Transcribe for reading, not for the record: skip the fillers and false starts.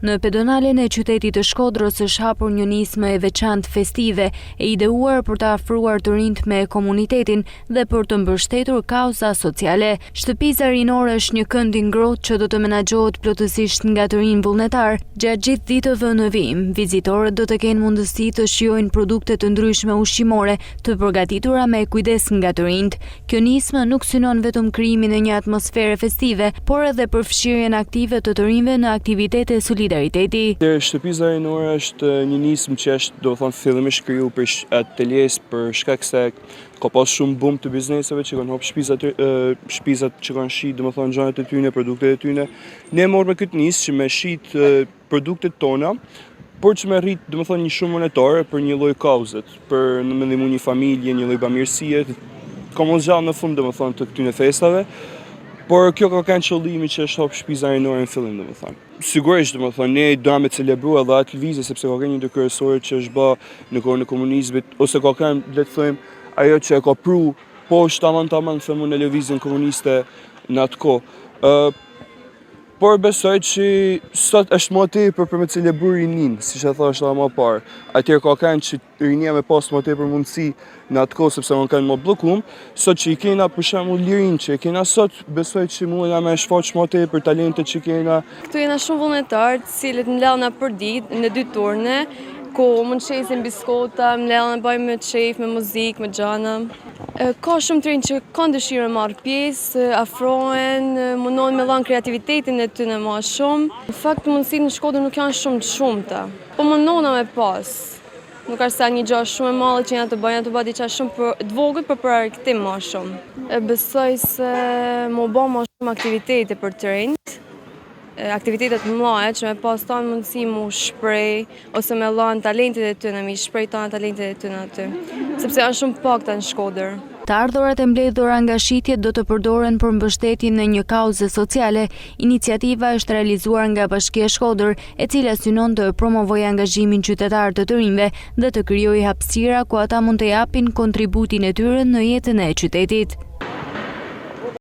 Në pedonalen e qytetit të Shkodrës është hapur një nismë e veçantë festive e ideuar për të afruar të rinjt me komunitetin dhe për të mbështetur kauza sociale. Shtëpia rinore është një kënd i ngrohtë që do të menaxhohet plotësisht nga të rinj vullnetar. Gjatë gjithë ditëve në vim, vizitorët do të kenë mundësi të shijojnë produkte të ndryshme ushqimore të përgatitura me kujdes nga të rinjt. Kjo nismë nuk synon vetëm krijimin e një atmosfere festive, por edhe përfshirjen aktive të rinjve në aktivitete solidariteti. Shtëpia rinore është një nismë që është, do të thonë, fillimisht kriju për ateljes për shkak se ka pas shumë bum të bizneseve që kanë hap shtëpisat që kanë shit, do të thonë, gjanat e tyre, produktet e tyre. Ne morëm këtë nismë që me shit produktet tona, por që me rrit, do të thonë, një shumë monetare për një lloj kauzet, për në ndihmu një familje, një lloj bamirësie, komunizëm në fund, do të thonë, të këtyre festave. Por kjo ka kanë qëllimi që është hap shtëpia rinore në fillim, domethënë. Sigurisht, domethënë, ne do me celebrua edhe atë lëvizje sepse ka një ndër kryesore që është bë në kohën e komunizmit ose ka kanë, le të thojmë, ajo që ka pru poshtë tamam themu në lëvizjen komuniste në atë kohë. Por besoj që sot është më tepër për me celebru rinin, siç e thash edhe më parë. Atëherë ka kanë që rinia me pas më tepër mundësi në atë kohë sepse kanë më bllokum, sot që i kena për shembull lirin që i kena sot, besoj që mundena me shfaq më tepër talentet që kena. Këtu jena shumë vullnetarë, të cilët mbledhna për ditë në 2 turne, ku mund shesin biskota, mbledhna bëjmë me qef, me muzikë, me gjana. Ka shumë të rinj që kanë dëshirë marrë pjesë, afrohen, mundohen me dhanë kreativitetin e tyre më shumë. Në fakt mundësitë në Shkodër nuk janë shumë të shumta, po mundona me pas. Nuk është sa një gjë shumë e madhe që janë të bëjnë diçka shumë të vogël për argëtim më shumë. Besoj se më bë më shumë aktivitete për të rinjt, aktivitetet mëdha që me pas tonë mundësi mu shpreh ose me lanë talentet e tyre, me shpreh tonë talentet e tyre aty, sepse janë shumë pakta në Shkodër. Të ardhurat e mbledhura nga shitjet do të përdoren për mbështetjen në një kauze sociale. Iniciativa është realizuar nga Bashkia Shkodër, e cila synon të promovojë angazhimin qytetar të rinjve dhe të krijojë hapësira ku ata mund të japin kontributin e tyre në jetën e qytetit.